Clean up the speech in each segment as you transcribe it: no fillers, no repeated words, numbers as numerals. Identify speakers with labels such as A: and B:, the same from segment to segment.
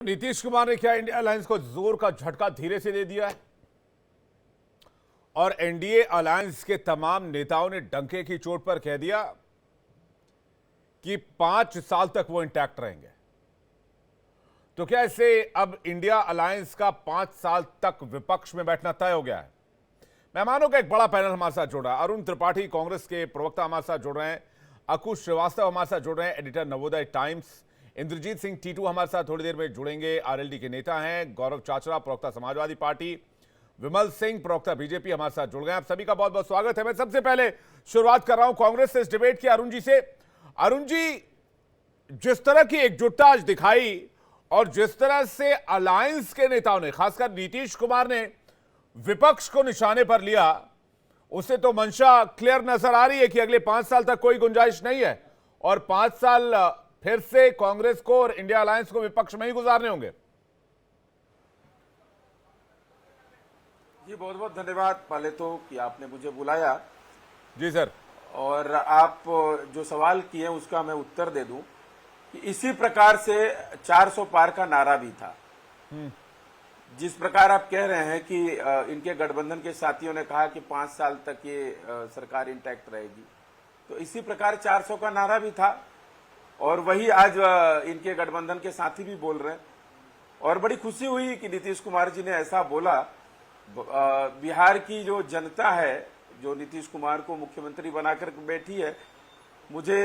A: नीतीश कुमार ने क्या India alliance को जोर का झटका धीरे से दे दिया है और एनडीए अलायंस के तमाम नेताओं ने डंके की चोट पर कह दिया कि 5 साल तक वो इंटैक्ट रहेंगे। तो क्या इससे अब इंडिया अलायंस का 5 साल तक विपक्ष में बैठना तय हो गया है? मेहमानों का एक बड़ा पैनल हमारे साथ जुड़ रहा है। अरुण त्रिपाठी कांग्रेस के प्रवक्ता हमारे साथ जुड़ रहे हैं, अकुश श्रीवास्तव हमारे साथ जुड़ रहे हैं, एडिटर नवोदय टाइम्स, इंद्रजीत सिंह टीटू हमारे साथ थोड़ी देर में जुड़ेंगे, आरएलडी के नेता हैं, गौरव चाचरा प्रवक्ता समाजवादी पार्टी, विमल सिंह प्रवक्ता बीजेपी हमारे साथ जुड़ गए। आप सभी का बहुत बहुत स्वागत है। मैं सबसे पहले शुरुआत कर रहा हूं कांग्रेस से इस डिबेट की, अरुण जी से। अरुण जी, जिस तरह की एकजुटता आज दिखाई और जिस तरह से अलायंस के नेताओं ने, खासकर नीतीश कुमार ने विपक्ष को निशाने पर लिया, उससे तो मंशा क्लियर नजर आ रही है कि अगले 5 साल तक कोई गुंजाइश नहीं है और 5 साल फिर से कांग्रेस को और इंडिया अलायंस को विपक्ष में ही गुजारने होंगे।
B: जी बहुत बहुत धन्यवाद पहले तो कि आपने मुझे बुलाया।
A: जी सर।
B: और आप जो सवाल किए उसका मैं उत्तर दे दूं कि इसी प्रकार से 400 पार का नारा भी था। जिस प्रकार आप कह रहे हैं कि इनके गठबंधन के साथियों ने कहा कि 5 साल तक ये सरकार इंटैक्ट रहेगी, तो इसी प्रकार 400 का नारा भी था और वही आज इनके गठबंधन के साथी भी बोल रहे हैं। और बड़ी खुशी हुई कि नीतीश कुमार जी ने ऐसा बोला। बिहार की जो जनता है, जो नीतीश कुमार को मुख्यमंत्री बनाकर बैठी है, मुझे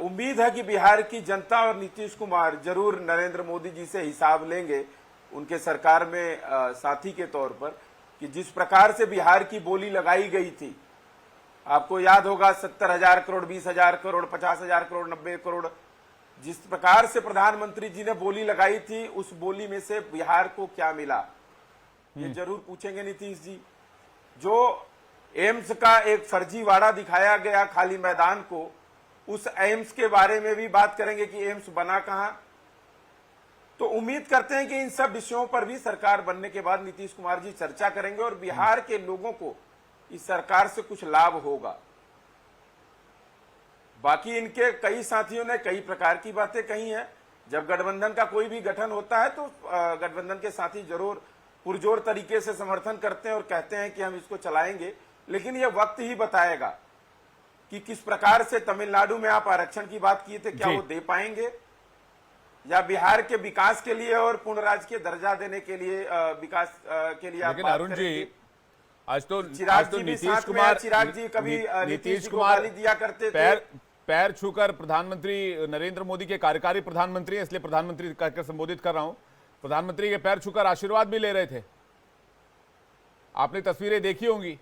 B: उम्मीद है कि बिहार की जनता और नीतीश कुमार जरूर नरेंद्र मोदी जी से हिसाब लेंगे उनके सरकार में साथी के तौर पर, कि जिस प्रकार से बिहार की बोली लगाई गई थी। आपको याद होगा 70,000 करोड़, 20,000 करोड़, 50,000 करोड़, 90 करोड़, जिस प्रकार से प्रधानमंत्री जी ने बोली लगाई थी, उस बोली में से बिहार को क्या मिला, ये जरूर पूछेंगे नीतीश जी। जो एम्स का एक फर्जीवाड़ा दिखाया गया खाली मैदान को, उस एम्स के बारे में भी बात करेंगे कि एम्स बना कहां। तो उम्मीद करते हैं कि इन सब विषयों पर भी सरकार बनने के बाद नीतीश कुमार जी चर्चा करेंगे और बिहार के लोगों को इस सरकार से कुछ लाभ होगा। बाकी इनके कई साथियों ने कई प्रकार की बातें कही हैं। जब गठबंधन का कोई भी गठन होता है तो गठबंधन के साथी जरूर पुरजोर तरीके से समर्थन करते हैं और कहते हैं कि हम इसको चलाएंगे, लेकिन यह वक्त ही बताएगा कि किस प्रकार से तमिलनाडु में आप आरक्षण की बात किए थे, क्या वो दे पाएंगे, या बिहार के विकास के लिए और पूर्ण राज्य के दर्जा देने के लिए विकास के लिए।
A: लेकिन अरुण जी, आज तो
B: नीतीश कुमार, चिराग जी कभी नीतीश कुमार दिया करते थे।
A: पैर छूकर प्रधानमंत्री नरेंद्र मोदी के कार्यकारी प्रधानमंत्री हैं, इसलिए प्रधानमंत्री कहकर संबोधित कर रहा हूं, प्रधानमंत्री के पैर छूकर आशीर्वाद भी ले रहे थे। आपने तस्वीरें देखी होंगी।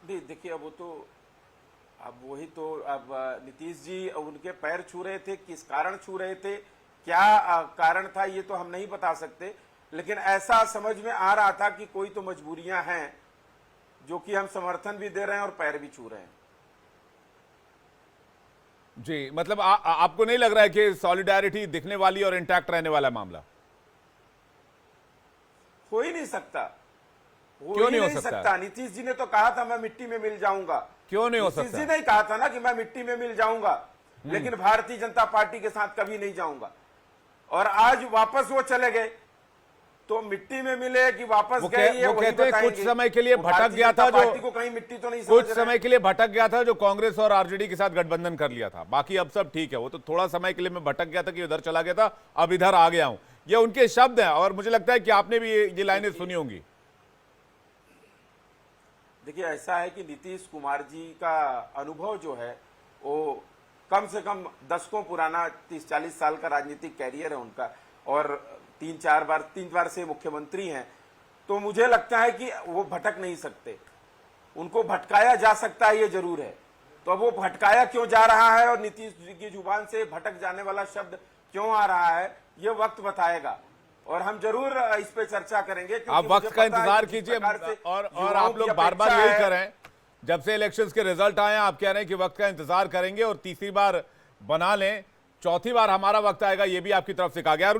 B: नहीं देखिए, अब वही तो अब नीतीश जी उनके पैर छू रहे थे, किस कारण छू रहे थे, क्या कारण था, ये तो हम नहीं बता सकते, लेकिन ऐसा समझ में आ रहा था कि कोई तो मजबूरियां हैं जो कि हम समर्थन भी दे रहे हैं और पैर भी छू रहे हैं।
A: जी, मतलब आपको नहीं लग रहा है कि सॉलिडारिटी दिखने वाली और इंटैक्ट रहने वाला मामला?
B: हो ही नहीं सकता।
A: क्यों नहीं हो सकता?
B: नीतीश जी ने तो कहा था मैं मिट्टी में मिल जाऊंगा।
A: क्यों नहीं हो सकता?
B: नीतीश जी ने कहा था ना कि मैं मिट्टी में मिल जाऊंगा, लेकिन भारतीय जनता पार्टी के साथ कभी नहीं जाऊंगा। और आज वापस वो चले गए, तो मिट्टी में मिले कि वापस गए,
A: वो कहते हैं कुछ समय के लिए भटक गया था, जो
B: को कहीं मिट्टी तो नहीं,
A: कुछ समय के लिए भटक गया था, जो कांग्रेस और आरजेडी के साथ गठबंधन कर लिया था। बाकी अब सब ठीक है। वो तो थोड़ा समय के लिए मैं भटक गया था कि उधर चला गया था, अब इधर आ गया हूं, ये उनके शब्द हैं और मुझे लगता है कि आपने भी ये लाइनें सुनी होंगी।
B: देखिए, ऐसा है कि नीतीश कुमार जी का अनुभव जो है वो कम से कम दशकों पुराना, 30-40 साल का राजनीतिक कैरियर है उनका, और 3 बार से मुख्यमंत्री हैं। तो मुझे लगता है कि वो भटक नहीं सकते, उनको भटकाया जा सकता है, ये जरूर है। तो अब वो भटकाया क्यों जा रहा है और नीतीश जी की जुबान से भटक जाने वाला शब्द क्यों आ रहा है, ये वक्त बताएगा और हम जरूर इस पे चर्चा करेंगे।
A: आप वक्त का इंतजार कीजिए और आप लोग बार बार यही कर रहे हैं। जब से इलेक्शंस के रिजल्ट आए आप कह रहे हैं कि वक्त का इंतजार करेंगे और तीसरी बार बना लें, चौथी बार हमारा वक्त आएगा, ये भी आपकी तरफ से कहा गया।